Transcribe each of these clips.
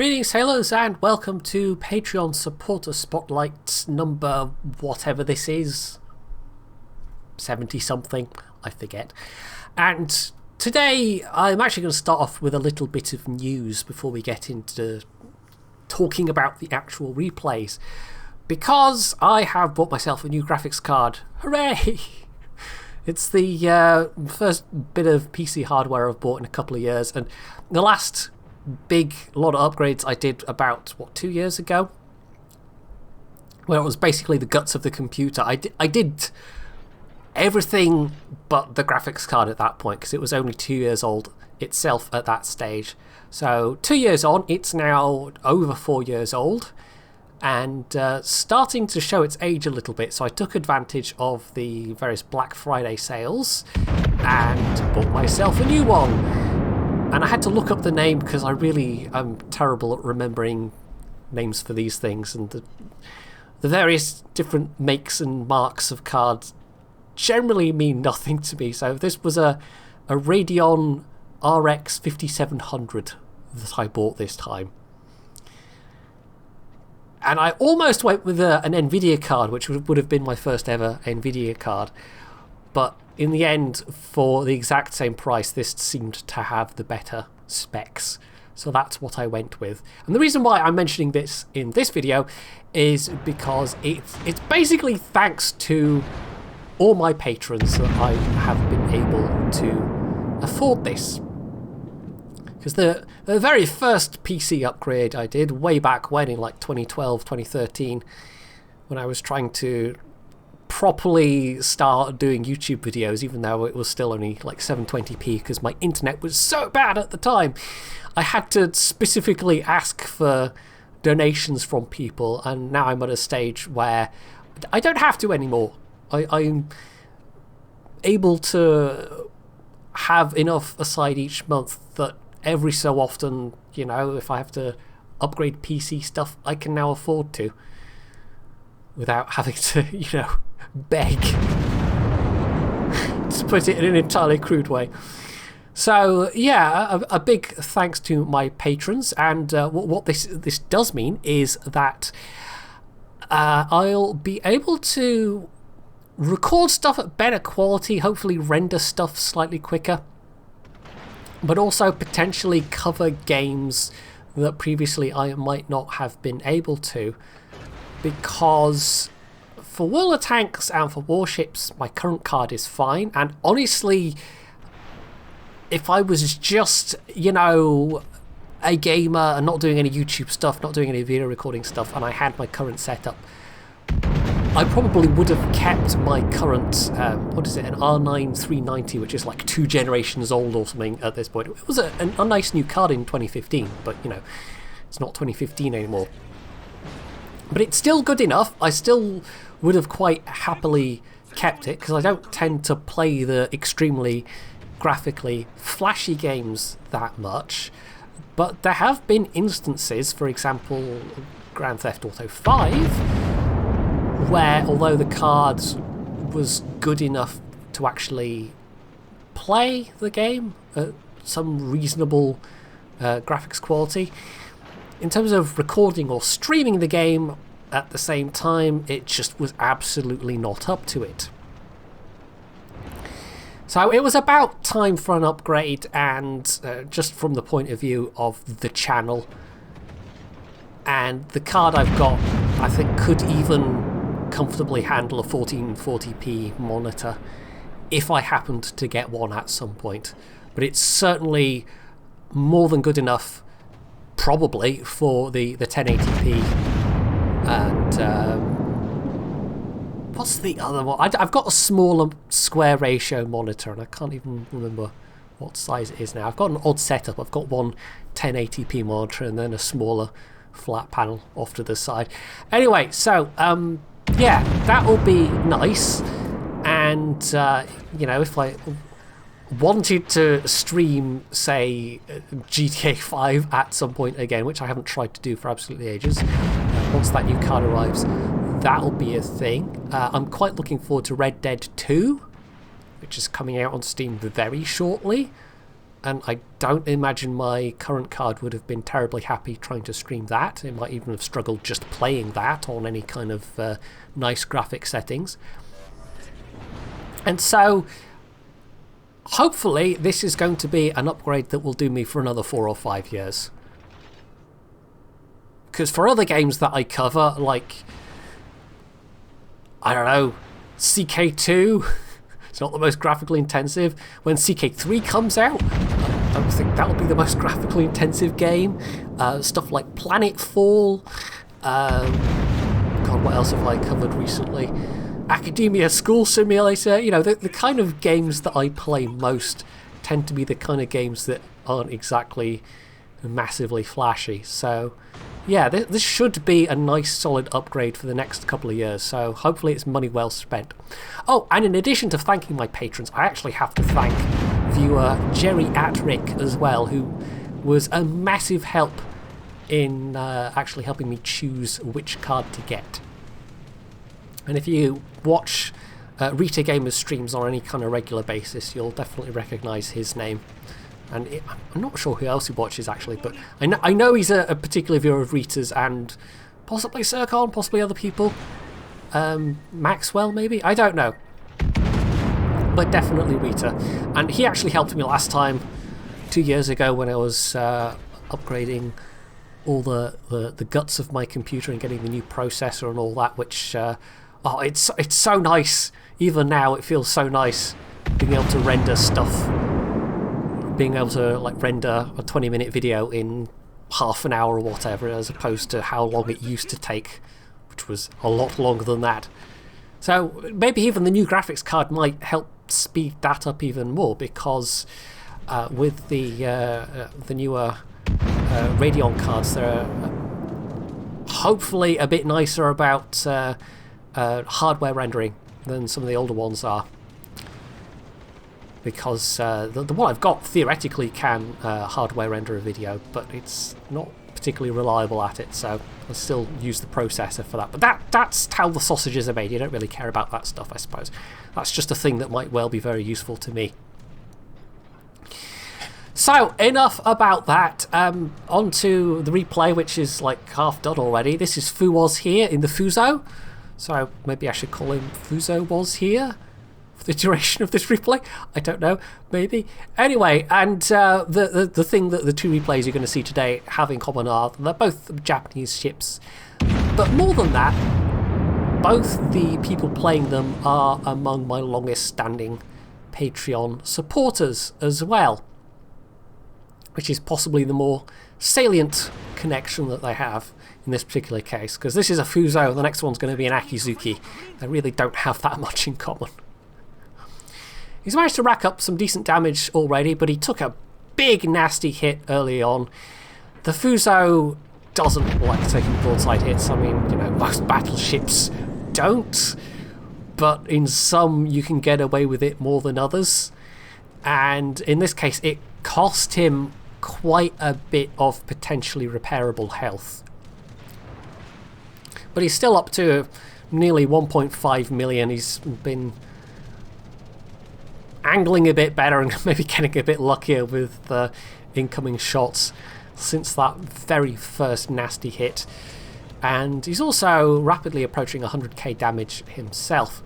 Greetings sailors and welcome to Patreon Supporter Spotlight number whatever this is, 70 something, I forget. And today I'm actually going to start off with a little bit of news before we get into talking about the actual replays, because I have bought myself a new graphics card. Hooray! It's the first bit of PC hardware I've bought in a couple of years, and the last big lot of upgrades I did about 2 years ago, where it was basically the guts of the computer. I did everything but the graphics card at that point, because it was only 2 years old itself at that stage. So 2 years on, it's now over 4 years old and starting to show its age a little bit. So I took advantage of the various Black Friday sales and bought myself a new one. And I had to look up the name because I really am terrible at remembering names for these things, and the various different makes and marks of cards generally mean nothing to me. So this was a Radeon RX 5700 that I bought this time. And I almost went with an NVIDIA card, which would have been my first ever NVIDIA card. But in the end, for the exact same price, this seemed to have the better specs. So that's what I went with. And the reason why I'm mentioning this in this video is because it's basically thanks to all my patrons that I have been able to afford this. Because the very first PC upgrade I did way back when, in like 2012, 2013, when I was trying to properly start doing YouTube videos, even though it was still only like 720p because my internet was so bad at the time, I had to specifically ask for donations from people, and now I'm at a stage where I don't have to anymore. I'm able to have enough aside each month that every so often, you know, if I have to upgrade PC stuff, I can now afford to, without having to, you know, beg, to put it in an entirely crude way. So yeah, a big thanks to my patrons. And what this does mean is that I'll be able to record stuff at better quality, hopefully render stuff slightly quicker, but also potentially cover games that previously I might not have been able to, because for World of Tanks and for Warships, my current card is fine. And honestly, if I was just, you know, a gamer and not doing any YouTube stuff, not doing any video recording stuff, and I had my current setup, I probably would have kept my current, what is it, an R9 390, which is like 2 generations old or something at this point. It was a nice new card in 2015, but, you know, it's not 2015 anymore. But it's still good enough. I still would have quite happily kept it, because I don't tend to play the extremely graphically flashy games that much. But there have been instances, for example, Grand Theft Auto 5, where although the card was good enough to actually play the game at some reasonable graphics quality, in terms of recording or streaming the game at the same time, it just was absolutely not up to it. So it was about time for an upgrade, and just from the point of view of the channel, and the card I've got, I think, could even comfortably handle a 1440p monitor if I happened to get one at some point. But it's certainly more than good enough, probably, for the 1080p. And what's the other one? I've got a smaller square ratio monitor, and I can't even remember what size it is now. I've got an odd setup. I've got one 1080p monitor and then a smaller flat panel off to the side. Anyway, so yeah, that will be nice. And you know, if I wanted to stream, say, GTA 5 at some point again, which I haven't tried to do for absolutely ages, once that new card arrives, that'll be a thing. I'm quite looking forward to Red Dead 2, which is coming out on Steam very shortly. and I don't imagine my current card would have been terribly happy trying to stream that. It might even have struggled just playing that on any kind of nice graphic settings. And so hopefully this is going to be an upgrade that will do me for another 4 or 5 years. Because for other games that I cover, like, I don't know, CK2, it's not the most graphically intensive. When CK3 comes out, I don't think that'll be the most graphically intensive game. Stuff like Planetfall. God, what else have I covered recently? Academia School Simulator. You know, the kind of games that I play most tend to be the kind of games that aren't exactly massively flashy. So yeah, this should be a nice solid upgrade for the next couple of years, so hopefully it's money well spent. Oh, and in addition to thanking my patrons, I actually have to thank viewer Jerry Atrick as well, who was a massive help in actually helping me choose which card to get. And if you watch Rita Gamer's streams on any kind of regular basis, you'll definitely recognise his name. And I'm not sure who else he watches, actually, but I know he's a particular viewer of Rita's, and possibly Sircon, possibly other people. Maxwell, maybe? I don't know. But definitely Rita. And he actually helped me last time, 2 years ago, when I was upgrading all the guts of my computer and getting the new processor and all that, which, oh, it's so nice. Even now, it feels so nice being able to render stuff. Being able to like render a 20-minute video in half an hour or whatever, as opposed to how long it used to take, which was a lot longer than that. So maybe even the new graphics card might help speed that up even more, because with the newer Radeon cards, they're hopefully a bit nicer about hardware rendering than some of the older ones are. Because the one I've got theoretically can hardware render a video, but it's not particularly reliable at it, so I still use the processor for that. But that's how the sausages are made. You don't really care about that stuff, I suppose. That's just a thing that might well be very useful to me. So, enough about that. On to the replay, which is like half done already. This is Fuwas here in the Fuso. So maybe I should call him Fuso was here for the duration of this replay. I don't know, maybe. Anyway, and the thing that the two replays you're going to see today have in common are they're both Japanese ships. But more than that, both the people playing them are among my longest standing Patreon supporters as well, which is possibly the more salient connection that they have in this particular case, because this is a Fuso, the next one's going to be an Akizuki. They really don't have that much in common. He's managed to rack up some decent damage already, but he took a big nasty hit early on. The Fuso doesn't like taking broadside hits. I mean, you know, most battleships don't, but in some you can get away with it more than others. And in this case, it cost him quite a bit of potentially repairable health. But he's still up to nearly 1.5 million. He's been angling a bit better and maybe getting a bit luckier with the incoming shots since that very first nasty hit. And he's also rapidly approaching 100k damage himself.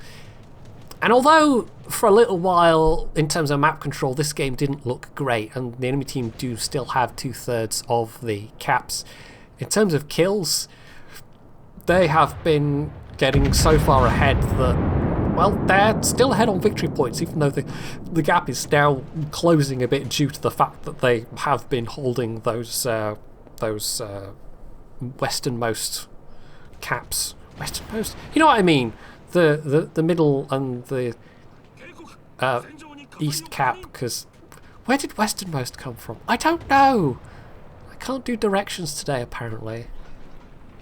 And although for a little while in terms of map control this game didn't look great, and the enemy team do still have 2/3 of the caps, in terms of kills they have been getting so far ahead that, well, they're still ahead on victory points, even though the gap is now closing a bit due to the fact that they have been holding those westernmost caps. Westernmost? You know what I mean? The middle and the east cap, because where did westernmost come from? I don't know. I can't do directions today, apparently.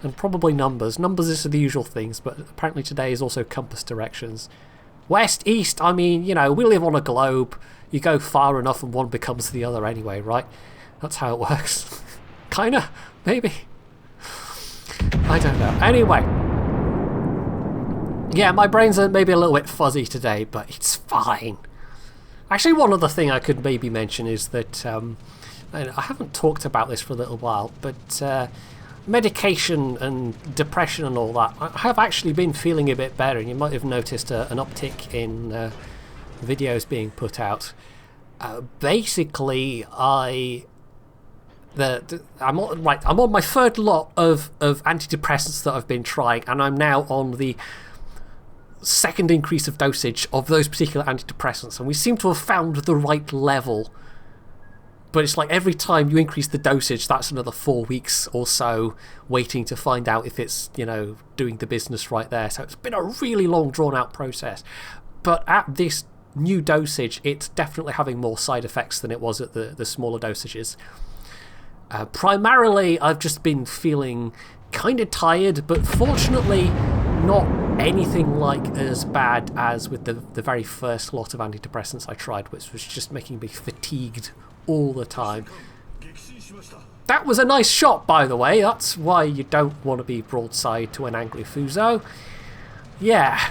And probably numbers. Numbers is the usual things, but apparently today is also compass directions. West, east, I mean, you know, we live on a globe. You go far enough and one becomes the other anyway, right? That's how it works. Kinda, maybe. I don't know. Anyway. Yeah, my brains are maybe a little bit fuzzy today, but it's fine. Actually, one other thing I could maybe mention is that and I haven't talked about this for a little while, but medication and depression and all that, I have actually been feeling a bit better, and you might have noticed an uptick in videos being put out. Basically, I'm on my third lot of antidepressants that I've been trying, and I'm now on the second increase of dosage of those particular antidepressants, and we seem to have found the right level. But it's like every time you increase the dosage, that's another 4 weeks or so waiting to find out if it's, doing the business right there. So it's been a really long, drawn-out process. But at this new dosage, it's definitely having more side effects than it was at the smaller dosages. Primarily, I've just been feeling kind of tired, but fortunately not anything like as bad as with the very first lot of antidepressants I tried, which was just making me fatigued all the time. That was a nice shot, by the way. That's why you don't want to be broadside to an angry Fuso. Yeah,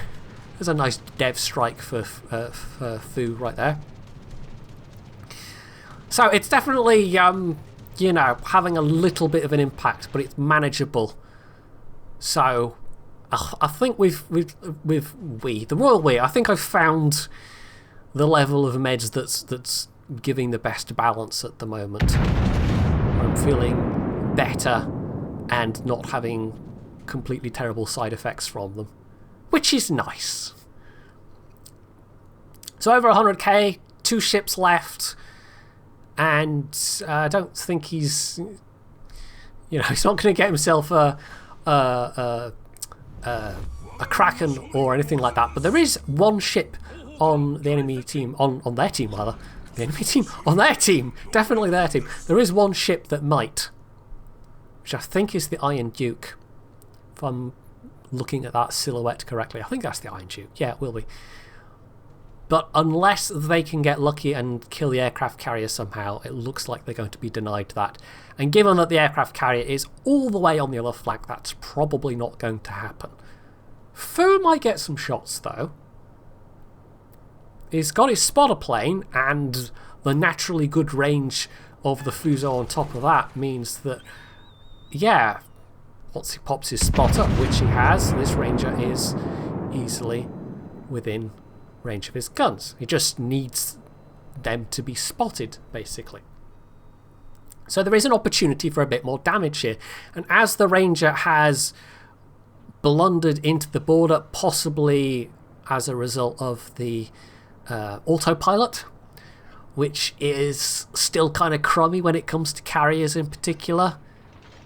there's a nice dev strike for Fu right there. So it's definitely having a little bit of an impact, but it's manageable. So I think the royal we, I think I've found the level of meds that's giving the best balance at the moment. I'm feeling better and not having completely terrible side effects from them, which is nice. So over 100k, 2 ships left, and I don't think he's not going to get himself a Kraken or anything like that. But there is one ship on the enemy team, on their team rather. The enemy team? On their team! Definitely their team. There is one ship that might, which I think is the Iron Duke. If I'm looking at that silhouette correctly. I think that's the Iron Duke. Yeah, it will be. But unless they can get lucky and kill the aircraft carrier somehow, it looks like they're going to be denied that. And given that the aircraft carrier is all the way on the other flank, that's probably not going to happen. Fu might get some shots, though. He's got his spotter plane, and the naturally good range of the Fuso on top of that means that, yeah, once he pops his spotter, which he has, this Ranger is easily within range of his guns. He just needs them to be spotted, basically. So there is an opportunity for a bit more damage here. And as the Ranger has blundered into the border, possibly as a result of the autopilot, which is still kind of crummy when it comes to carriers in particular.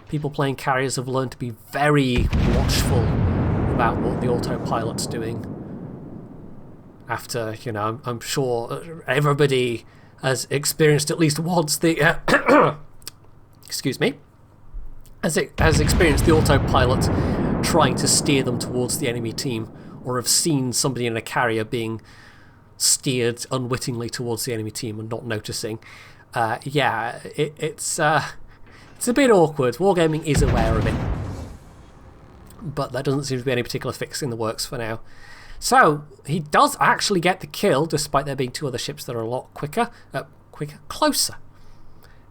People playing carriers have learned to be very watchful about what the autopilot's doing. After, I'm sure everybody has experienced at least once the excuse me, has experienced the autopilot trying to steer them towards the enemy team, or have seen somebody in a carrier being steered unwittingly towards the enemy team and not noticing. Yeah, it's a bit awkward. Wargaming is aware of it, but there doesn't seem to be any particular fix in the works for now. So he does actually get the kill, despite there being 2 other ships that are a lot closer.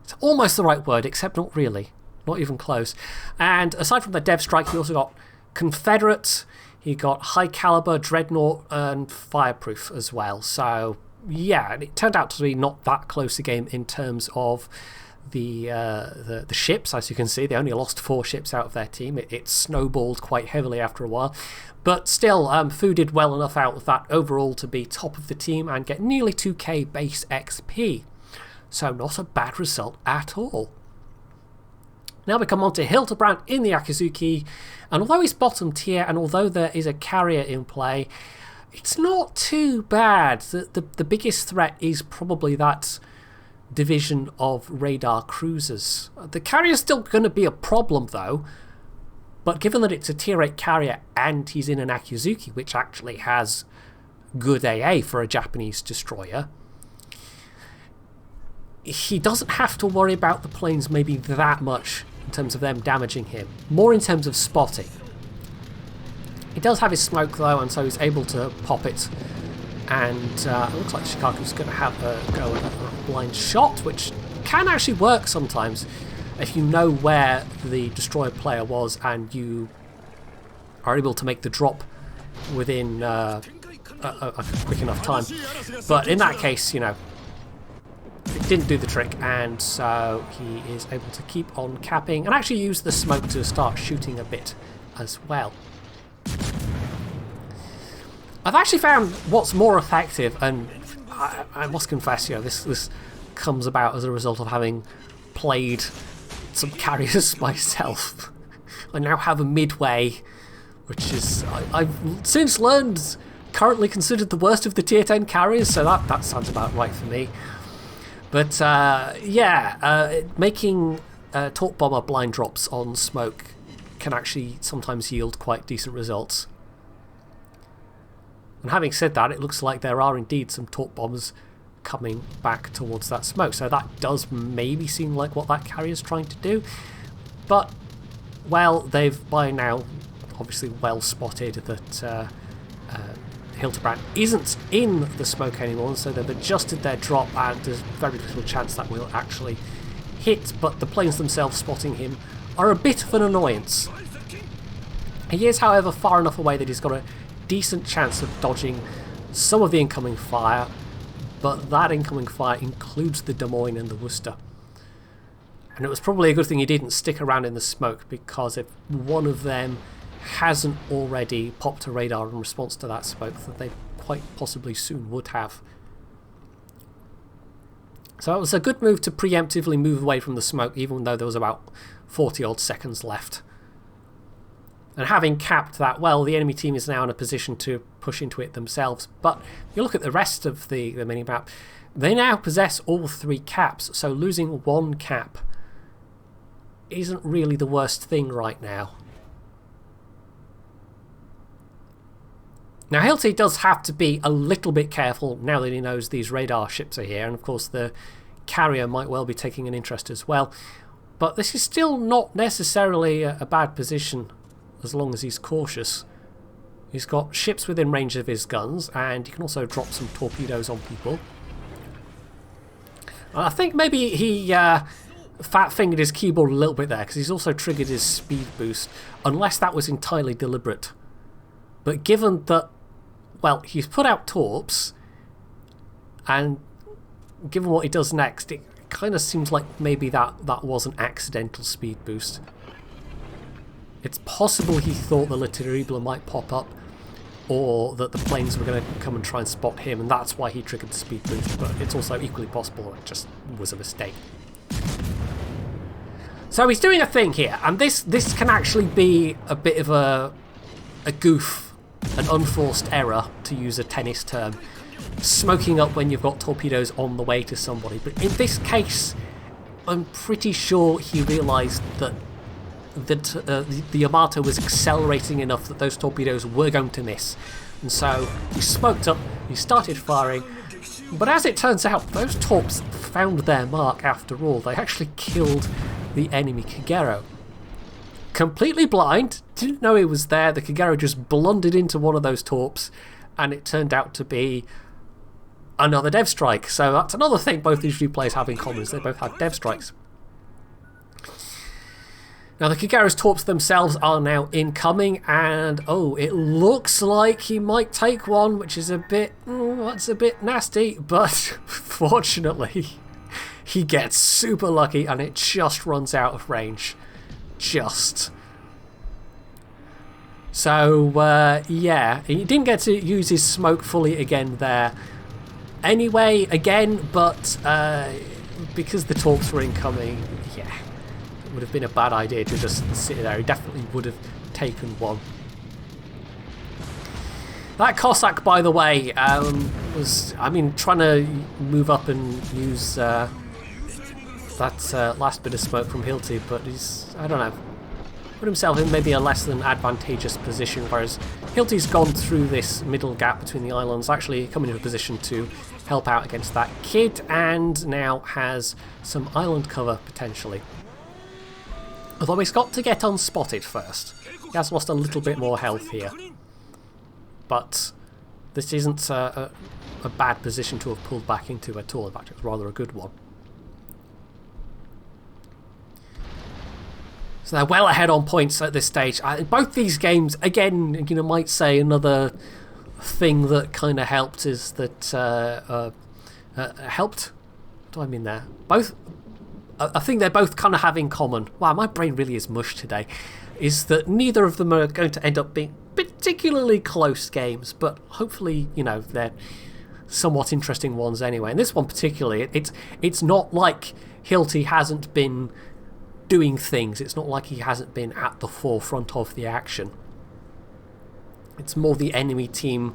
It's almost the right word, except not really, not even close. And aside from the dev strike, he also got Confederate. He got High Caliber, Dreadnought, and Fireproof as well. So, yeah, and it turned out to be not that close a game in terms of the ships. As you can see, they only lost 4 ships out of their team. It snowballed quite heavily after a while. But still, Fu did well enough out of that overall to be top of the team and get nearly 2k base XP. So not a bad result at all. Now we come on to Hildebrand in the Akizuki, and although he's bottom tier and although there is a carrier in play, it's not too bad. The biggest threat is probably that division of radar cruisers. The carrier's still going to be a problem though, but given that it's a tier 8 carrier and he's in an Akizuki, which actually has good AA for a Japanese destroyer, he doesn't have to worry about the planes maybe that much in terms of them damaging him, more in terms of spotting. He does have his smoke though, and so he's able to pop it And it looks like Shikaku's going to have a go at a blind shot, which can actually work sometimes if you know where the destroyer player was and you are able to make the drop within a quick enough time. But in that case, you know, it didn't do the trick, and so he is able to keep on capping and actually use the smoke to start shooting a bit as well. I've actually found what's more effective, and I must confess, you know, this comes about as a result of having played some carriers myself. I now have a midway, which is, I've since learned, currently considered the worst of the tier 10 carriers, so that sounds about right for me. But yeah, making Torp Bomber blind drops on smoke can actually sometimes yield quite decent results. And having said that, it looks like there are indeed some Torp Bombers coming back towards that smoke, so that does maybe seem like what that carrier's trying to do. But, well, they've by now obviously well spotted that Hildebrand isn't in the smoke anymore, so they've adjusted their drop, and there's very little chance that will actually hit, but the planes themselves spotting him are a bit of an annoyance. He is, however, far enough away that he's got a decent chance of dodging some of the incoming fire, but that incoming fire includes the Des Moines and the Worcester. And it was probably a good thing he didn't stick around in the smoke, because if one of them hasn't already popped a radar in response to that smoke, that they quite possibly soon would have. So it was a good move to preemptively move away from the smoke, even though there was about 40 odd seconds left. And having capped that, well, the enemy team is now in a position to push into it themselves. But if you look at the rest of the mini-map, they now possess all 3 caps, so losing 1 cap isn't really the worst thing right now. Now, Hilty does have to be a little bit careful now that he knows these radar ships are here, and of course the carrier might well be taking an interest as well. But this is still not necessarily a bad position as long as he's cautious. He's got ships within range of his guns, and he can also drop some torpedoes on people. I think maybe he fat-fingered his keyboard a little bit there, because he's also triggered his speed boost, unless that was entirely deliberate. But given that, well, he's put out torps, and given what he does next, it kind of seems like maybe that was an accidental speed boost. It's possible he thought the Le Terrible might pop up, or that the planes were going to come and try and spot him, and that's why he triggered the speed boost, but it's also equally possible it just was a mistake. So he's doing a thing here, and this can actually be a bit of a goof, an unforced error, to use a tennis term. Smoking up when you've got torpedoes on the way to somebody. But in this case, I'm pretty sure he realised that the Yamato was accelerating enough that those torpedoes were going to miss. And so he smoked up, he started firing, but as it turns out, those torps found their mark after all. They actually killed the enemy Kagero. Completely blind, didn't know he was there, the Kagero just blundered into one of those torps, and it turned out to be another dev strike. So that's another thing both these two players have in common, is they both have dev strikes. Now the Kagero's torps themselves are now incoming, and oh, it looks like he might take one, which is a bit, that's a bit nasty, but fortunately he gets super lucky and it just runs out of range. Just. So yeah, he didn't get to use his smoke fully again there anyway, again, but because the torps were incoming, yeah, it would have been a bad idea to just sit there. He definitely would have taken one. That Cossack, by the way, was, I mean, trying to move up and use that last bit of smoke from Hilty, but he's, I don't know, put himself in maybe a less than advantageous position, whereas Hilty's gone through this middle gap between the islands, actually coming into a position to help out against that kid, and now has some island cover potentially. Although he's got to get unspotted first. He has lost a little bit more health here. But This isn't a bad position to have pulled back into at all. In fact, it's rather a good one. So they're well ahead on points at this stage. Both these games, again, you know, might say another thing that kind of helped is that helped. What do I mean there? Both. I think they're both kind of have in common. Wow, my brain really is mush today. Is that neither of them are going to end up being particularly close games, but hopefully, you know, they're somewhat interesting ones anyway. And this one particularly, it's not like Hilty hasn't been doing things. It's not like he hasn't been at the forefront of the action. It's more the enemy team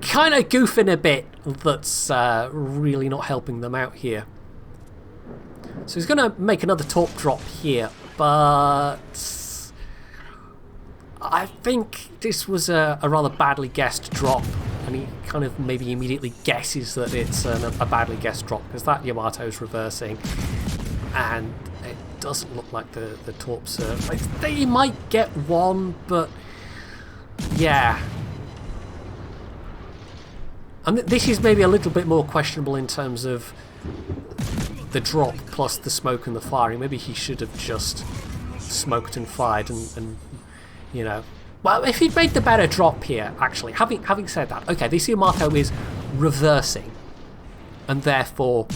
kind of goofing a bit that's really not helping them out here. So he's going to make another torp drop here, but I think this was a rather badly guessed drop, and he kind of maybe immediately guesses that it's a badly guessed drop because that Yamato's reversing, and it doesn't look like the torps are... They might get one, but yeah. And this is maybe a little bit more questionable in terms of the drop plus the smoke and the firing. Maybe he should have just smoked and fired and you know... Well, if he'd made the better drop here, actually, having said that, okay, this Yamato is reversing and therefore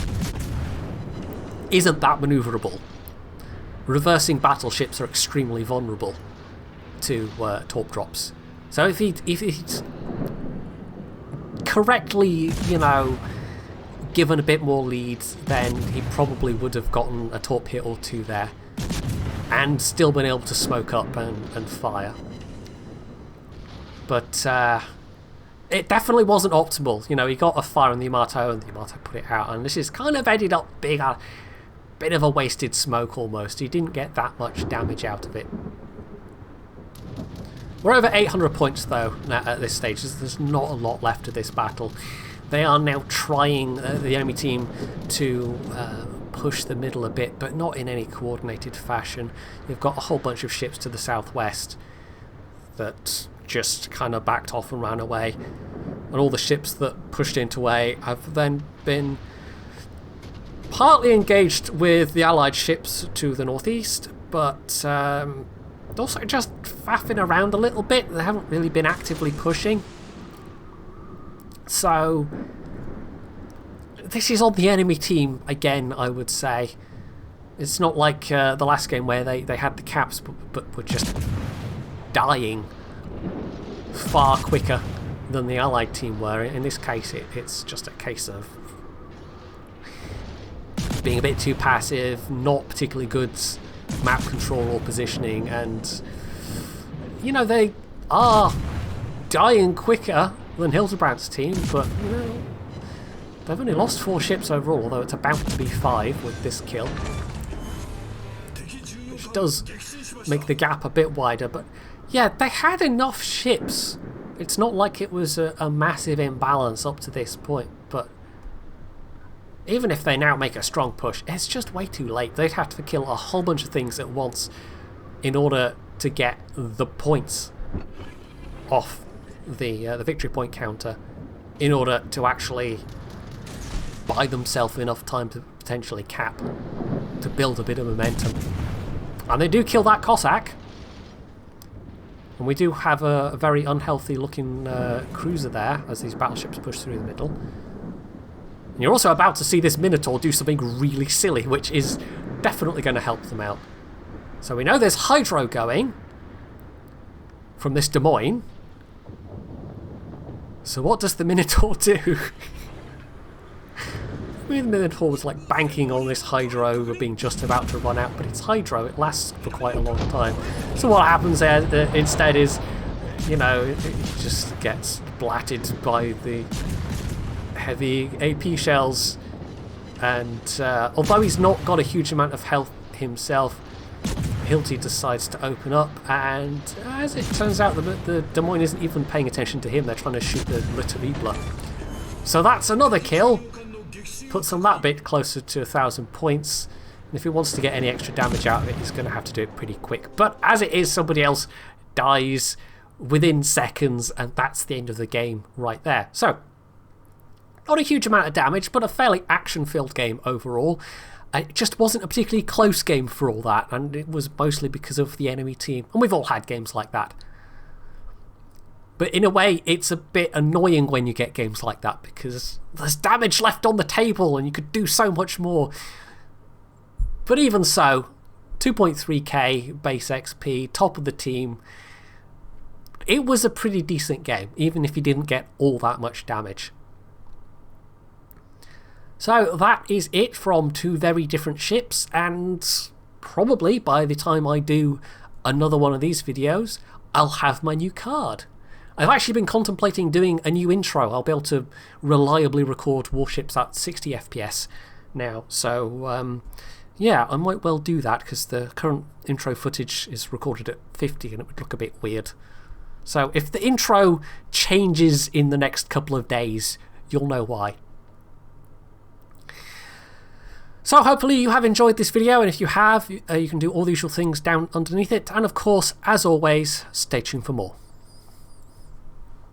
isn't that manoeuvrable. Reversing battleships are extremely vulnerable to torp drops. So if he's correctly, you know, given a bit more lead, then he probably would have gotten a torp hit or two there and still been able to smoke up and fire. But it definitely wasn't optimal. You know, he got a fire on the Yamato and the Yamato put it out, and this is kind of ended up being a bit of a wasted smoke almost. He didn't get that much damage out of it. We're over 800 points though at this stage. There's not a lot left of this battle. They are now trying, the enemy team, to push the middle a bit, but not in any coordinated fashion. You've got a whole bunch of ships to the southwest that just kind of backed off and ran away. And all the ships that pushed into A have then been partly engaged with the Allied ships to the northeast, but also just faffing around a little bit. They haven't really been actively pushing. So this is on the enemy team again, I would say. It's not like the last game where they had the caps but were just dying far quicker than the Allied team were. In this case, it's just a case of being a bit too passive, not particularly good map control or positioning, and you know, they are dying quicker than Hildebrandt's team, but you know, they've only lost 4 ships overall, although it's about to be 5 with this kill, which does make the gap a bit wider. But yeah, they had enough ships. It's not like it was a massive imbalance up to this point, but even if they now make a strong push, it's just way too late. They'd have to kill a whole bunch of things at once in order to get the points off the victory point counter, in order to actually buy themselves enough time to potentially cap, to build a bit of momentum. And they do kill that Cossack. And we do have a very unhealthy looking cruiser there as these battleships push through the middle. And you're also about to see this Minotaur do something really silly, which is definitely going to help them out. So we know there's Hydro going from this Des Moines. So what does the Minotaur do? I mean, the Minotaur was like banking on this Hydro being just about to run out, but it's Hydro, it lasts for quite a long time. So what happens there instead is, you know, it just gets blatted by the heavy AP shells, and although he's not got a huge amount of health himself, Hilty decides to open up, and as it turns out, the Des Moines isn't even paying attention to him. They're trying to shoot the Le Terrible. So that's another kill. Puts him that bit closer to 1,000 points. And if he wants to get any extra damage out of it, he's going to have to do it pretty quick. But as it is, somebody else dies within seconds, and that's the end of the game right there. So, not a huge amount of damage, but a fairly action-filled game overall. It just wasn't a particularly close game for all that, and it was mostly because of the enemy team. And we've all had games like that. But in a way, it's a bit annoying when you get games like that, because there's damage left on the table and you could do so much more. But even so, 2.3k base XP, top of the team. It was a pretty decent game, even if you didn't get all that much damage. So that is it from two very different ships, and probably by the time I do another one of these videos, I'll have my new card. I've actually been contemplating doing a new intro. I'll be able to reliably record warships at 60 FPS now, so yeah, I might well do that, because the current intro footage is recorded at 50 and it would look a bit weird. So if the intro changes in the next couple of days, you'll know why. So hopefully you have enjoyed this video, and if you have, you can do all the usual things down underneath it. And of course, as always, stay tuned for more.